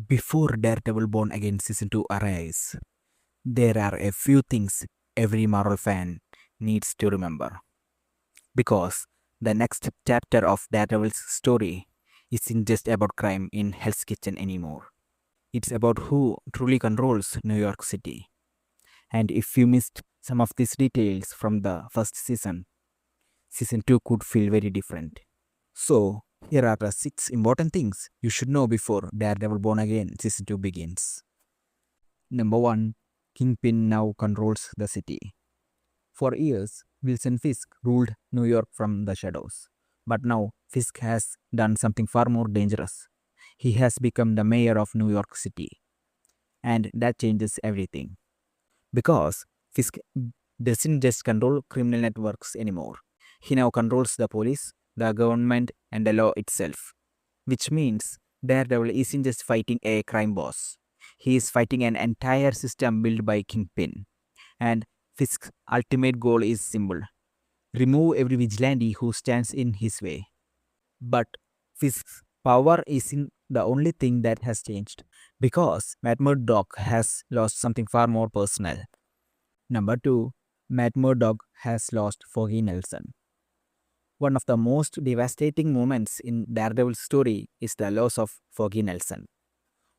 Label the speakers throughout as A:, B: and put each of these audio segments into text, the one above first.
A: Before Daredevil Born Again Season 2 arrives, there are a few things every Marvel fan needs to remember. Because the next chapter of Daredevil's story isn't just about crime in Hell's Kitchen anymore. It's about who truly controls New York City. And if you missed some of these details from the first season, Season 2 could feel very different. So, here are the 6 important things you should know before Daredevil Born Again Season 2 begins. Number 1. Kingpin now controls the city. For years, Wilson Fisk ruled New York from the shadows. But now, Fisk has done something far more dangerous. He has become the mayor of New York City. And that changes everything. Because Fisk doesn't just control criminal networks anymore. He now controls the police, the government, and the law itself. Which means Daredevil isn't just fighting a crime boss. He is fighting an entire system built by Kingpin. And Fisk's ultimate goal is simple: remove every vigilante who stands in his way. But Fisk's power isn't the only thing that has changed, because Matt Murdock has lost something far more personal. Number 2. Matt Murdock has lost Foggy Nelson. One of the most devastating moments in Daredevil's story is the loss of Foggy Nelson.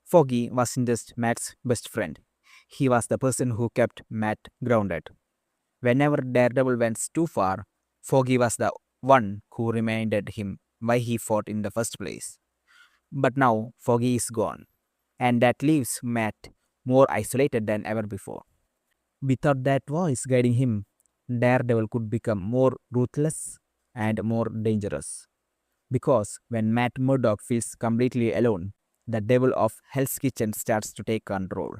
A: Foggy wasn't just Matt's best friend. He was the person who kept Matt grounded. Whenever Daredevil went too far, Foggy was the one who reminded him why he fought in the first place. But now Foggy is gone, and that leaves Matt more isolated than ever before. Without that voice guiding him, Daredevil could become more ruthless and more dangerous. Because when Matt Murdock feels completely alone, the devil of Hell's Kitchen starts to take control.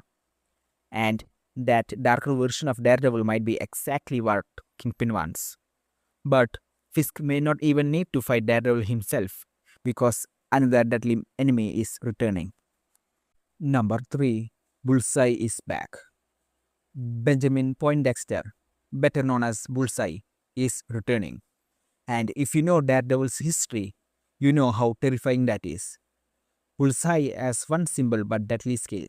A: And that darker version of Daredevil might be exactly what Kingpin wants. But Fisk may not even need to fight Daredevil himself, because another deadly enemy is returning. Number 3. Bullseye is back. Benjamin Poindexter, better known as Bullseye, is returning. And if you know Daredevil's history, you know how terrifying that is. Bullseye has one simple but deadly skill.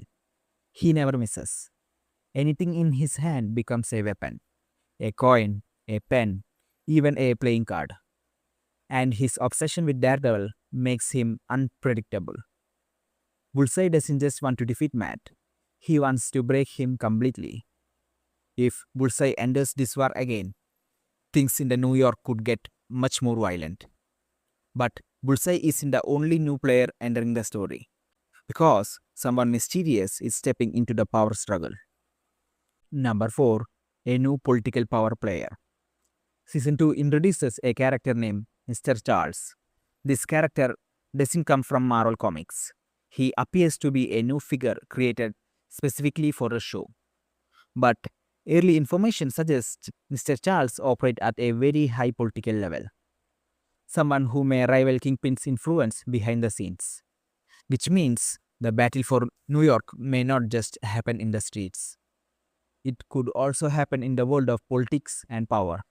A: He never misses. Anything in his hand becomes a weapon. A coin, a pen, even a playing card. And his obsession with Daredevil makes him unpredictable. Bullseye doesn't just want to defeat Matt. He wants to break him completely. If Bullseye enters this war again, things in the New York could get much more violent. But Bullseye isn't the only new player entering the story, because someone mysterious is stepping into the power struggle. Number 4. A new political power player. Season 2 introduces a character named Mr. Charles. This character doesn't come from Marvel Comics. He appears to be a new figure created specifically for the show. But early information suggests Mr. Charles operates at a very high political level. Someone who may rival Kingpin's influence behind the scenes. Which means the battle for New York may not just happen in the streets. It could also happen in the world of politics and power.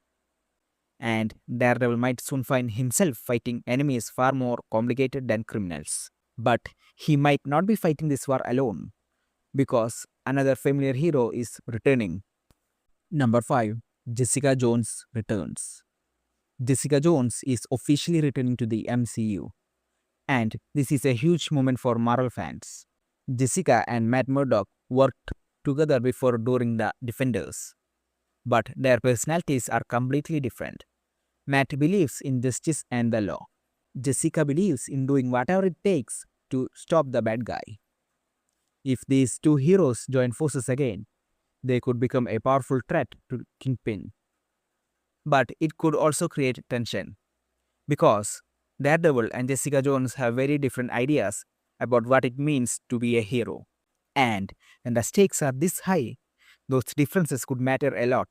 A: And Daredevil might soon find himself fighting enemies far more complicated than criminals. But he might not be fighting this war alone, because another familiar hero is returning. Number 5. Jessica Jones returns. Jessica Jones is officially returning to the MCU. And this is a huge moment for Marvel fans. Jessica and Matt Murdock worked together before during the Defenders. But their personalities are completely different. Matt believes in justice and the law. Jessica believes in doing whatever it takes to stop the bad guy. If these two heroes join forces again, they could become a powerful threat to Kingpin. But it could also create tension, because Daredevil and Jessica Jones have very different ideas about what it means to be a hero. And when the stakes are this high, those differences could matter a lot.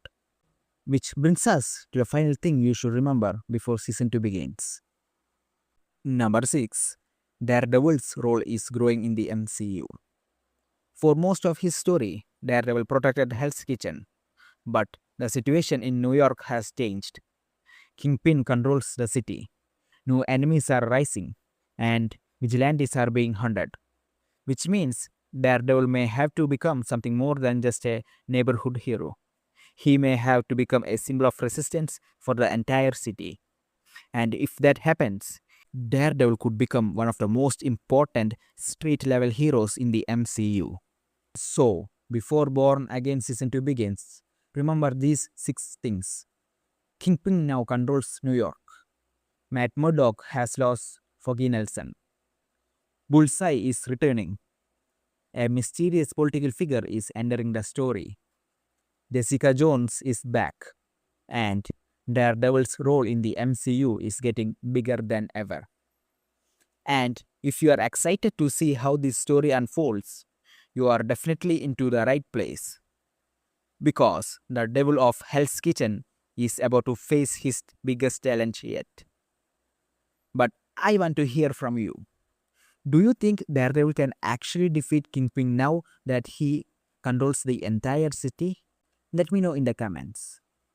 A: Which brings us to the final thing you should remember before season 2 begins. Number 6. Daredevil's role is growing in the MCU. For most of his story, Daredevil protected Hell's Kitchen. But the situation in New York has changed. Kingpin controls the city. New enemies are rising, and vigilantes are being hunted. which means Daredevil may have to become something more than just a neighborhood hero. He may have to become a symbol of resistance for the entire city. And if that happens, Daredevil could become one of the most important street level heroes in the MCU. So, before Born Again Season 2 begins, remember these 6 things. Kingpin now controls New York. Matt Murdock has lost Foggy Nelson. Bullseye is returning. A mysterious political figure is entering the story. Jessica Jones is back. And Daredevil's role in the MCU is getting bigger than ever. And if you are excited to see how this story unfolds, you are definitely into the right place. Because the devil of Hell's Kitchen is about to face his biggest challenge yet. But I want to hear from you. Do you think Daredevil can actually defeat Kingpin now that he controls the entire city? Let me know in the comments.